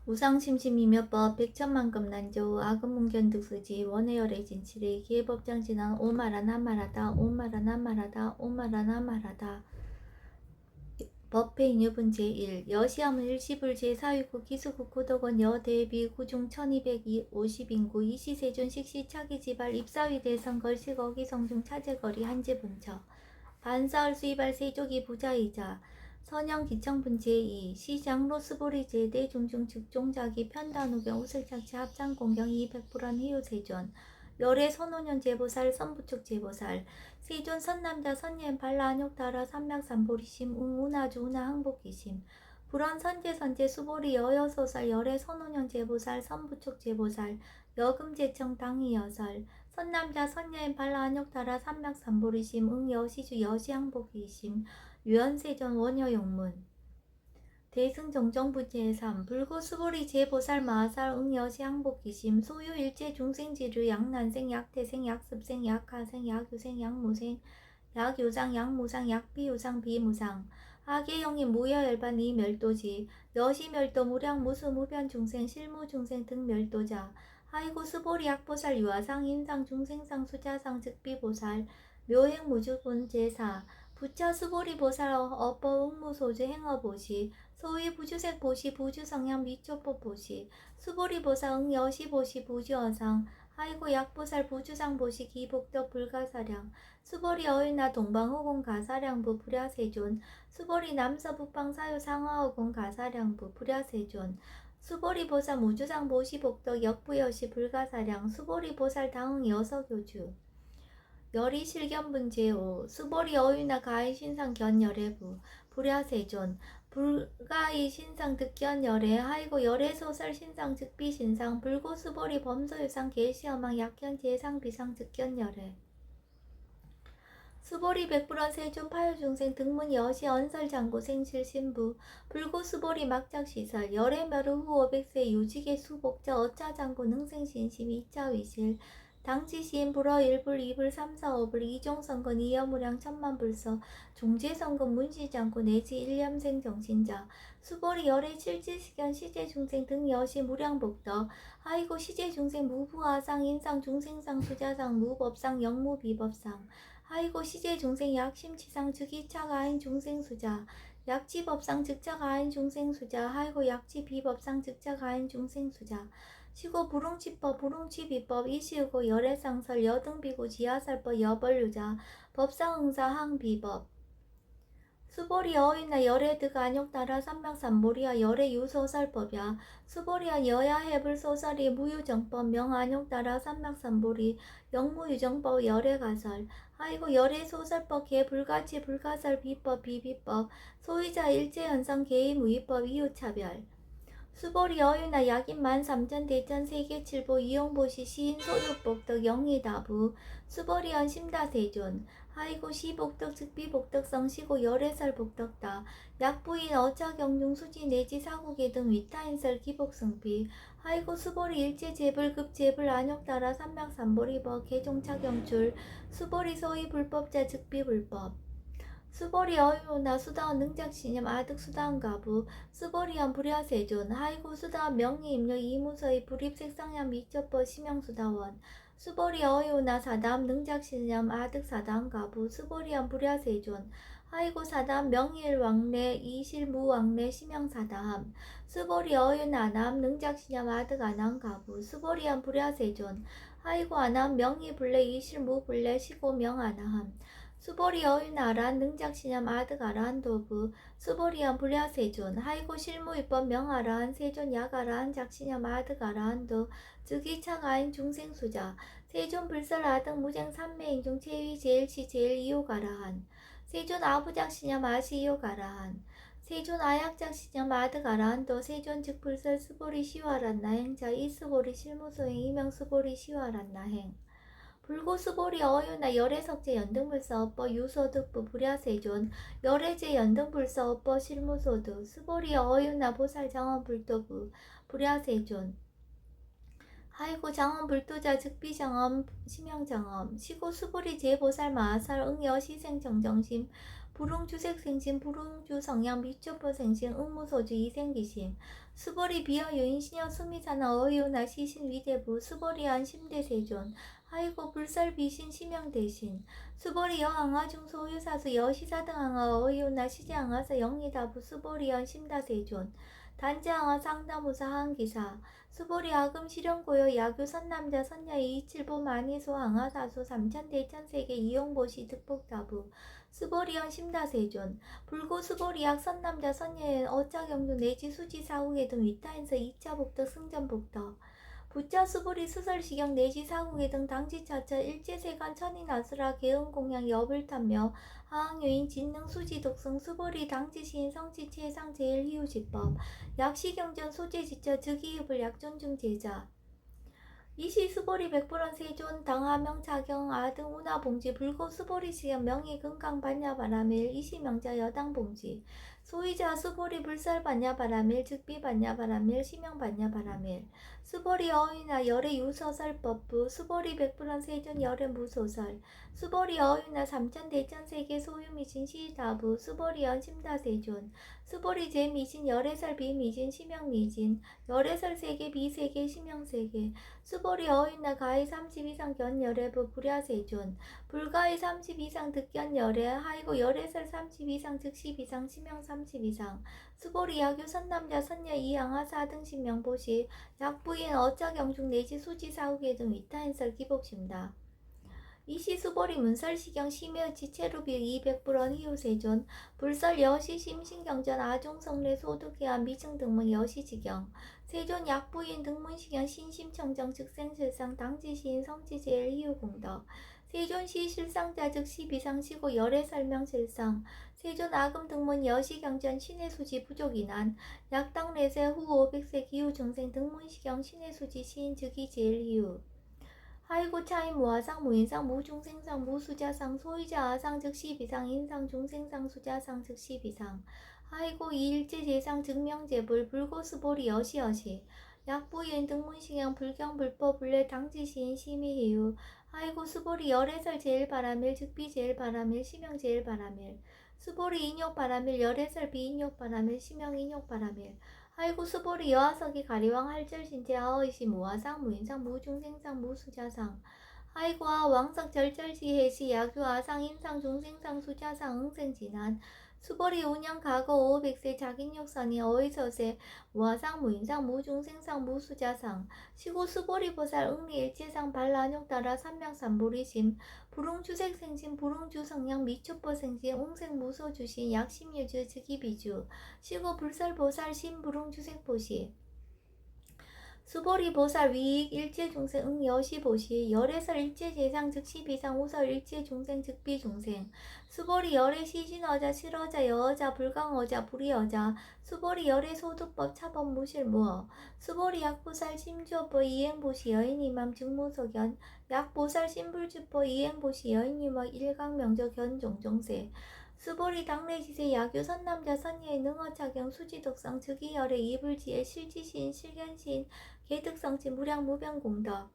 우상심심이며법 백천만급 난조 아금문견득수지 원해열의 진칠의 기회법장진한 오마라 나마라다 오마라 나마라다 오마라 나마라다 법회인유분 제1 여시함은 일시불 제4위구 기수국 구덕원 여대비 구중 1250인구 이시세존 식시 차기지발 입사위 대선 걸식 어기성중 차제거리 한지분처 반사을 수입할 세족이 부자이자 선영 기청분 제2 시장로 스보리 제대 중중 즉종자기 편단우경 우슬착취 합장공경 200불안 희유세존 열애 선오년 제보살 선부축 제보살 세존 선남자 선예인 발라 안욕다라 삼맥삼보리심 웅우나주 우나 항복기심 불원 선제 선제 수보리 여여소살 열애 선오년 제보살 선부축 제보살 여금제청 당이여설 선남자 선여인 발라 안욕다라 삼맥삼보리심 응여시주 여시항복기심 유연세전 원여용문 대승정정부 제3 불구 수보리 제보살 마살 응여시 항복기심 소유 일제 중생지류 약난생 약태생 약습생 약하생 약유생 약무생 약요상 약무상 약비요상 비무상 하계영이 무여열반 이멸도지 여시멸도 무량 무수 무변 중생 실무중생 등 멸도자 하이고 수보리 약보살 유아상 인상 중생상 수자상 즉비보살 묘행무주분 제4 부처 수보리 보살 어법 응무소주 행어보시 소위 부주색 보시 부주성향 미초법 보시 수보리 보살 응여시 보시 부주어상 하이고 약보살 부주상 보시 기복덕 불가사량 수보리 어일나 동방호공 가사량부 불야세존 수보리 남서북방 사유 상하호공 가사량부 불야세존 수보리 보살 무주상 보시 복덕 역부여시 불가사량 수보리 보살 당응 여서교주 열이 실견분 제5 수보리 어유나 가히 신상 견열애부 불야세존 불가히 신상 득견열애 하이고 열애소설 신상 즉비 신상 불고 수보리 범소유상 계시어망 약견 제상 비상 득견열애 수보리 백불원 세존 파요중생 등문 여시 언설 장고 생실 신부 불고 수보리 막작시설 열애멸우 후 500세 유직의 수복자 어차장고 능생신심 이차위실 당지시인 불어 1불 2불 3, 4, 5불 이종선건 이여무량 천만불서 종제선건 문시장고 내지 일념생 정신자 수보리 열애 칠지식견 시제중생 등 여시 무량복덕 하이고 시제중생 무부하상 인상 중생상 수자상 무법상 영무비법상 하이고 시제중생 약심치상 즉이차가인 중생수자 약지법상 즉자가인 중생수자 하이고 약지비법상 즉자가인 중생수자 시고 불웅치법 불웅치비법 이시우고 열애상설 여등비고 지하살법 여벌유자 법상응사 항비법 수보리 어휘나 열애득 안욕따라 삼맥삼보리아 열애유소설법야 수보리아 여야해불소설이 무유정법 명안욕따라 삼맥삼보리 영무유정법 열애가설 하이고 열애소설법 개불가치 불가설 비법 비비법 소위자 일제현상 개의무위법 이유차별 수보리 어유나 약인만 삼전 대전 세계칠보 이용보시 시인 소유복덕 영리다부 수보리언 심다세존 하이고 시복덕 즉비복덕성 시고 열애설 복덕다 약부인 어차경중 수지 내지 사국의 등 위타인설 기복승비 하이고 수보리 일제재불급 재불 안욕따라 삼맥삼보리법 개종차경출 수보리 소위 불법자 즉비불법 수보리 어유나 수다원 능작신념 아득 수다원 가부 수보리언 불야세존 하이고 수다원 명리임료 이무서의 불입색상량 미처법 심형수다원 수보리 어유나 사다음 능작신념 아득 사다원 가부 수보리언 불야세존 하이고 사다음 명일왕래 이실무왕래 심형사다함 수보리 어유나 아나함 능작신념 아득 아나함 가부 수보리언 불야세존 하이고 아나함 명의불래 이실무불래 시고 명아나함 수보리 어유나 아라한 능작신념 아득 아라한 도부 수보리언 불야세존 하이고 실무입법 명아라한 세존 약아라한 작신념 아득 아라한도 즉이차가인 중생수자 세존 불설 아득 무쟁 삼매인중 체위 제일시 제일이요가라한 세존 아부작신념 아시이요가라한 세존 아약작신념 아득 아라한도 세존 즉불설 수보리 시와란나행자 이수보리 실무소행 이명수보리 시와란나행 불고수보리 어유나 열애석제 연등불사업법 유소득부 불야세존 열애제 연등불사업법 실무소득 수보리 어유나 보살장엄불도부 불야세존 하이고 장엄불도자 즉비장엄 심형장엄 시고 수보리 제보살 마살 응여시생정정심 불응주색생신 불응주성양 미초포생신 응무소주 이생기심 수보리 비어유인 신여 수미사나 어이오나 시신 위대부 수보리 안심대세존 하이고 불설비신 심양대신 수보리 여항아중 소유사수 여시사등항아 어이오나 시제항아사 영리다부 수보리 안심다세존 단지항아 상다무사 항기사 수보리 아금 실현고요 야규 선남자 선녀의 이칠보 만이소 항아사수 삼천대천세계 이용보시 득복다부 수보리언 심다세존 불고 수보리약 선남자 선녀의 어짜경주 내지 수지 사후계 등 위타인서 2차 복덕 승전 복덕 부자 수보리 수설시경 내지 사후계 등 당지차처 일제세간 천인아수라 개은공양 여불탐며 하항유인 진능 수지 독성 수보리 당지시인 성지 최상 제일희우지법 약시경전 소재지처 즉이읍을 약존중 제자 이시 수보리 백불원 세존 당하명 차경 아등 운하 봉지 불고 수보리 시경 명의 금강 반야 바라밀 이시 명자 여당 봉지 소이자 수보리 불살 반야 바라밀 즉비 반야 바라밀 시명 반야 바라밀 수보리 어휘나 열의 유서설법부 수보리 백불원 세존 열의 무소설 수보리 어휘나 삼천대천세계 소유미신 시다부 수보리 연심다세존 수보리 제미신 열애설 비미진 시명미진 열애설 세계 비세계 시명세계 수보리 어휘나 가히 30 이상 견열애부 불야세존 불가히 30 이상 득견열애 하이고 열애설 30 이상 즉십 이상 시명 30 이상 수보리 야규 선남자 선녀 이양하 4등 신명보시 약부인 어짜경중 내지 수지사후계 등 위타인설 기복심다. 이시 수보리 문설시경 심여치 체루비 200불원 희우세존 불설 여시 심신경전 아종성례 소득해안 미증등문 여시지경 세존 약부인 등문시경 신심청정 즉생실상 당지시인 성지제일 희우공덕 세존시 실상자 즉 12상시고 열애설명실상 세존 아금 등문 여시경전 신의수지 부족이난 약당례세 후 500세 기후중생 등문시경 신의수지 시인 즉이 제일 희우 하이고 차인 무아상 무인상 무중생상 무수자상 소이자 아상 즉 12상 인상 중생상 수자상 즉 12상 하이고 이일제 제상 증명제불 불고수보리 여시여시 약부인 등문시경 불경불법 불례 당지시인 심의희유 하이고 수보리 열애설 제일바라밀 즉비 제일바라밀 시명 제일바라밀 수보리 인욕바라밀 열애설 비인욕바라밀 시명 인욕바라밀 하이고 수보리 여하석이 가리왕 할절신제 아어이시 무아상 무인상 무중생상 무수자상 하이고 아 왕석 절절시해시 야규 아상 인상 중생상 수자상 응생진한 수보리 운영 과거 500세 자gin욕선이 어이서세 무아상 무인상 무중생상 무수자상 시고 수보리 보살 응리일체상 발란욕따라 삼명삼보리심 불응주색생신 불응주성량 미초보생신 웅생무소주신 약심유주 즉이비주 시고 불설보살 신불응주색보시 수보리 보살 위익 일체중생 응여시보시 열애설 일체재상 즉 12상 우설 일체중생 즉비중생 수보리 열애 시신어자 실어자 여어자 불강어자 불이어자 수보리 열애 소득법 차법 무실무어 수보리 약보살 심주어법 이행보시 여인이맘 증무소견 약보살 신불주법 이행보시 여인이맘 일강명저 견종종세 수보리 당례지세 야규 선남자 선녀의 능어차경 수지독성 즉이열의 이불지의 실지신 실견신 개득성치 무량무변공덕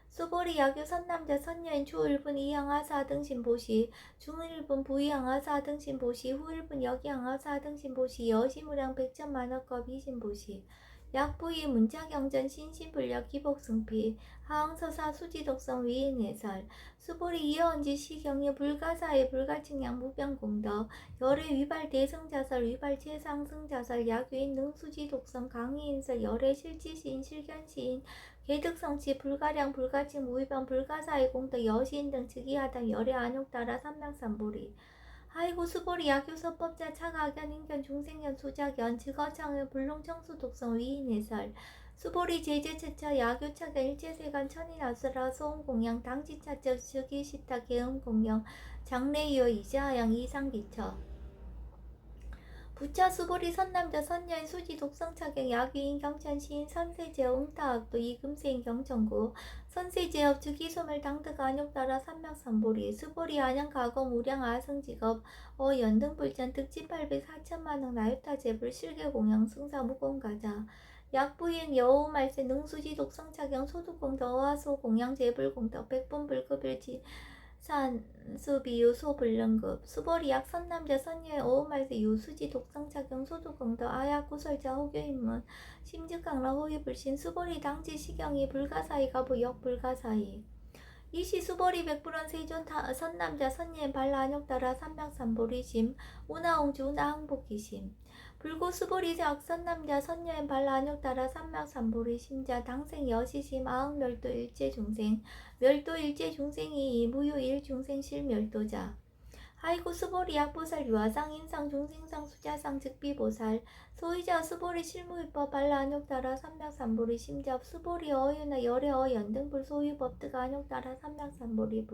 수보리 야규 선남자 선녀인 초일분 이항하사 등신보시 중일분 부이항하사 등신보시 후일분 여기항하사 등신보시 여시무량 백천만억겁 이신보시 약부이 문자경전 신신불력 기복승피 하항서사 수지독성 위인해설 수보리 이어언지 시경유 불가사의 불가칭양 무변공덕 열애 위발 대승자설 위발 최상승자설 약유인 능수지독성 강의인설 열애 실지시인 실견시인 개득성치 불가량 불가칭 무위변 불가사의 공덕 여시인 등 즉위하당 열애 안욕따라 삼명삼보리 하이고 수보리 야교서법자 차가견 인견 중생견 수자견 즉어창의 불능청수 독성 위인해설 수보리 제재체처 야교차견 일제세간 천인아수라 소음공양 당지차적 즉이시타 개음공영 장래이어 이자하양 이상기처 부차 수보리 선남자 선녀인 수지 독성차경 야귀인 경천시인 선세제업 응타학도 이금세인 경천구 선세제업 즉이소멸 당득 안욕따라 삼명삼보리 수보리 안양 가검 우량 아승직업 연등불전 득지 800 4천만원 나유타제불 실계공양 승사 무공가자 약부인 여우말세 능수지 독성차경 소득공덕 어하소 공양 제불공덕 백분불급일지 산수비유 소불능급 수벌이약 선남자 선녀의 어음할세 유수지 독성착용 소두공더 아약 구설자 호교인문 심즉강라 호위불신 수벌이 당지 시경이 불가사의가 부역 불가사의 이시 수벌이 백불원 세존 선남자 선녀의 발라안욕 따라 삼맥삼보리심 우나옹주 우나항복기심 불고 수벌이 악선남자 선녀의 발라안욕 따라 삼맥삼보리심자 당생 여시심 아흥멸도 일제중생 멸도 일제중생이 무효일중생 실멸도자 하이고 수보리 약보살 유아상 인상 중생상 수자상 즉비보살 소이자 수보리 실무위법 발라안욕 따라 삼맥삼보리 심잡 수보리 어유나 열애어 연등불 소유법득 안욕 따라 삼맥삼보리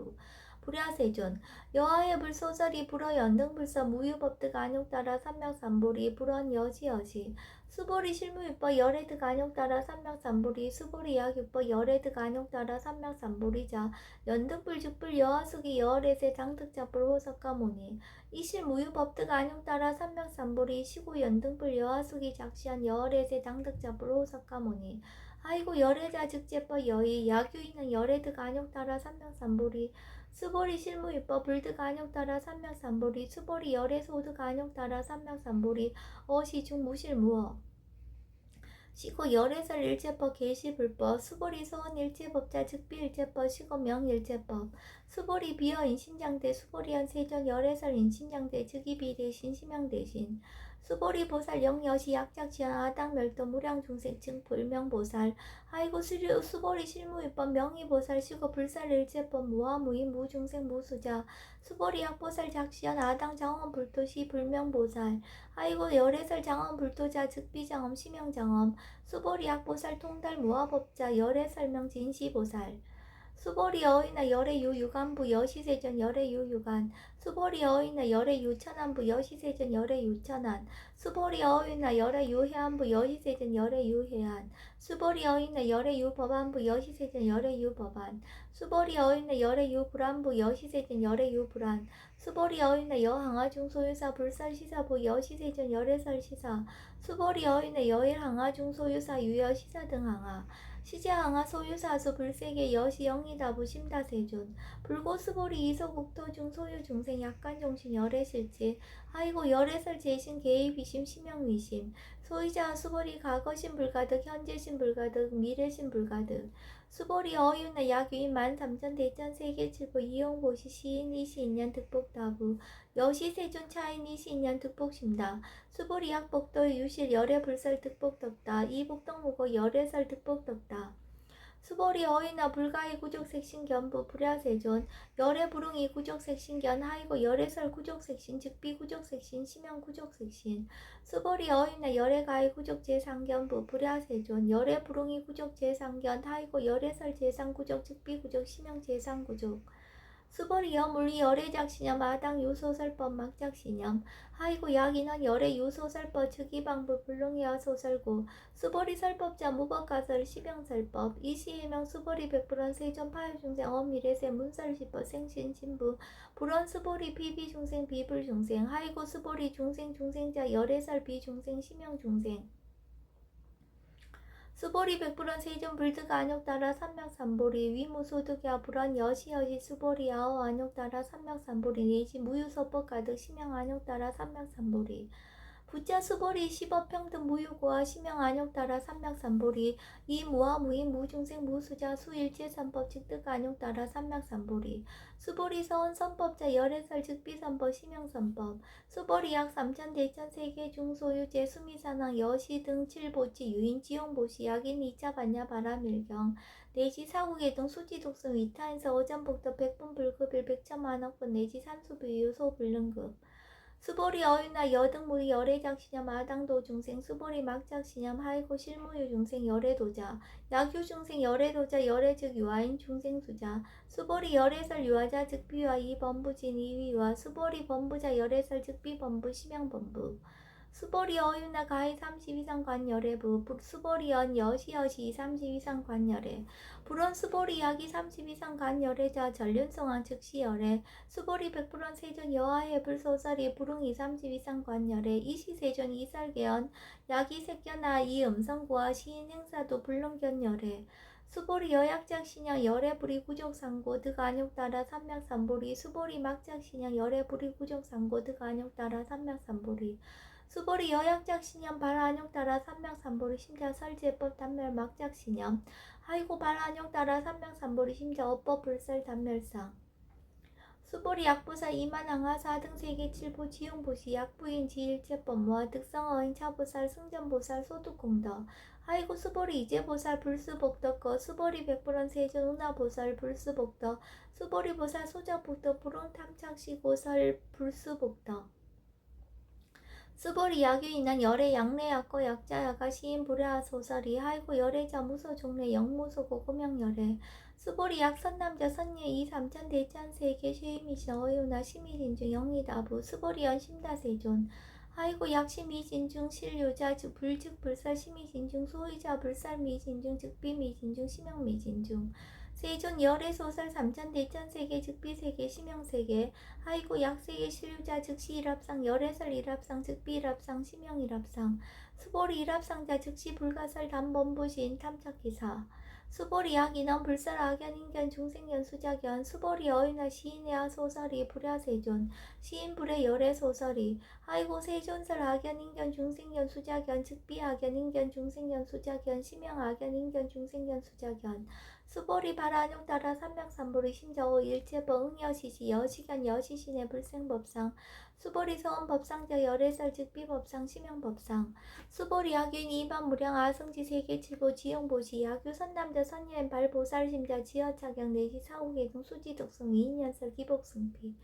불야세존 여하의 불소설이 불어 연등불서 무유법득 안욕 따라 삼맥삼보리 불원 여시여시 수보리 실무위법 열애득 안욕 따라 삼맥삼보리 수보리 약유법 열애득 안욕 따라 삼맥삼보리자 연등불 죽불 여하숙이 여월에세 장득자불 호석가모니 이실 무유법득 안욕 따라 삼맥삼보리 시구 연등불 여하숙이 작시한 여월에세 장득자불 호석가모니 아이고 열애자 즉제법 여의 야규인은 열애득 안욕 따라 삼맥삼보리 수보리 실무위법 불득 안욕 따라 삼맥삼보리 수보리 열애소득 안욕 따라 삼맥삼보리 어시중 무실무어 시고 열애설 일제법 계시불법 수보리 소원 일제법자 즉비 일제법 시고 명일제법 수보리 비어 인신장대 수보리한 세전 열애설 인신장대 즉이비 대신 심양 대신 수보리 보살 영여시 약작지연 아당 멸도 무량중생 증불명보살 아이고 수보리 실무위법 명의보살 시고 불살 일제법 무아무인 무중생 무수자 수보리 약보살 작시연 아당 장엄 불토시 불명보살 아이고 열애설 장엄 불토자 즉비장엄 심양장엄 수보리 약보살 통달 무아법자 열애설명 진시보살 수보리 어이나 열애유 유간부 여시세전 열애유 유간 수보리 어이나 열애유 천안부 여시세전 열애유 천안 수보리 어이나 열애유 해안부 여시세전 열애유 해안 수보리 어이나 열애유 법안부 여시세전 열애유 법안 수보리 어이나 열애유 불안부 여시세전 열애유 불안 수보리 어이나 여항아 중소유사 불설시사부 여시세전 열애설 시사 수보리 어이나 여일항아 중소유사 유여시사 등 항아 시제항아 소유사수 불세계 여시 영이다부 심다세존 불고수보리 이소국토중 소유중생 약간정신 열애실지 아이고 열애설 제신 개입이심 심영위심 소이자 수보리 과거신 불가득 현재신 불가득 미래신 불가득 수보리 어유나 약유인 13,000 세계칠부 이용보시 시인 이시인년 득복다부 여시세존 차인 이시인년 득복심다 수보리 약복도 유실 열애불설 득복덕다 이복덕무고 열애설 득복덕다 수보리 어이나 불가의 구족색신견부 불야세존 열애부릉이 구족색신견 하이고 열애설 구족색신 즉비 구족색신 심형 구족색신 수보리 어이나 열애가의 구족제상견부 불야세존 열애부릉이 구족제상견 하이고 열애설 제상구족 즉비 구족 심형 제상구족 수보리 여물리 열애작신염 아당 유소설법 막작신염 하이고 약인원 열애 유소설법 즉이방부 불능여 소설고 수보리 설법자 무법가설 시병설법 이시해명 수보리 백불원 세존 파유중생 엄미래세 문설시법 생신신부 불원 수보리 비비중생 비불중생 하이고 수보리 중생자 열애설 비중생 심형중생 수보리 백불원 세존 불득 안욕 따라 삼맥삼보리 위무소득야 불원 여시여시 수보리 아오 안욕 따라 삼맥삼보리 내지 무유소법 가득 심양 안욕 따라 삼맥삼보리 부자 수보리 시법평등 무유고와 심양 안욕 따라 삼맥삼보리 이무와 무인 무중생 무수자 수일제선법 즉득 안욕 따라 삼맥삼보리 수보리 서원 선법자 열애설 즉비선법 심양선법 수보리 약 3,000 대천 세계 중소유제 수미산왕 여시 등 7보치 유인 지용보시 약인 2차 반야 바라밀경 내지 사국의 등 수지독성 위타인서 어전복도 백분불급일 백천만억분 내지 산수비유 소불능급 수보리 어유나 여등무리 열애작신염 아당도 중생 수보리 막작신염 하이고 실무유 중생 열애도자 약유 중생 열애도자 열애즉 유아인 중생수자 수보리 열애설 유아자 즉비와 이범부진 이위와 수보리 범부자 열애설 즉비범부 심양범부 수보리 어유나 가히 30이상 관열애부 수보리 연 여시여시 30이상 관열애 불원 수보리 약이 30이상 관열애자 전륜성왕 즉시열애 수보리 백불원 세존 여하의 불소설이 불응이 30이상 관열애 이시세존 이설계연 약이 색견아 이음성구와 시인 행사도 불능견열애 수보리 여약작신양 열애불이 구족상고 득안욕따라 삼맥삼보리 수보리 막작신양 열애불이 구족상고 득안욕따라 삼맥삼보리 수보리 여약작신양 발안욕따라 삼맥삼보리 심자 설제법 단멸 막작신양 하이고 발안욕따라 삼맥삼보리 심자 어법 불설 단멸상 수보리 약보사 이만항하사 등세계 칠보 지용보시 약부인 지일체법모아 득성어인 차보살 승전보살 소득공덕 하이고 수보리 이제보살 불수복덕거 수보리 백불원 세존 운하보살 불수복덕 수보리 보살 소작복덕 불온탐착시고설 불수복덕 수보리 야규인한 열애 양례약거 약자야가 시인 불야소설이 하이고 열애자 무소 종례 영무소고 고명열애 수보리 약선남자 선예 이삼천 대찬세계 쉐이미신 어유나 시미진중 영리다부 수보리 연심다세존 하이고 약시미진중 실유자 불즉불살 시미진중 소의자 불살미진중 즉비미진중 심영미진중 세존 열애소설 삼천 대천세계 즉비세계 심영세계 하이고 약세계 실유자 즉시 일합상 열애설 일합상 즉비 일합상 심영 일합상 수보리 일합상자 즉시 불가설 담범부시인 탐착기사 수보리 약인원 불설 악연 인견 중생견 수작견 수보리 어인하 시인의 소설이 불야세존 시인 불의 열애 소설이 하이고 세존설 악연 인견 중생견 수작견 즉비 악연 인견 중생견 수작견 심영 악연 인견 중생견 수작견 수보리 발안욕따라 삼맥삼보리 심저오 일체법 응여시시 여시견 여시신의 불생법상 수보리 서원법상자 열애설 즉비법상 심영법상 수보리 약유인 이반무량 아승지 세계칠보 지용보시 약유 선남자 선예인 발보살심자 지어차경 내시 사후계동 수지독성 위인연설 기복승피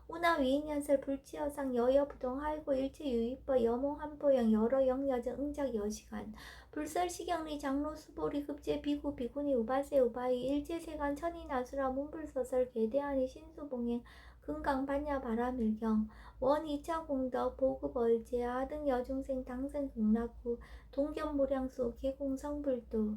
운하 위인연설 불치여상 여여부동 하이고 일체유입법 여몽한보영 여러영여정 응작 여시간 불설시경리 장로 수보리 급제 비구 비구니 우바세 우바이 일제세간 천이나수라 문불서설 계대하니 신수봉행 금강 반야 바라밀경 원 2차 공덕 보급 얼제 아등 여중생 당생 극락구 동견무량수 계공성불도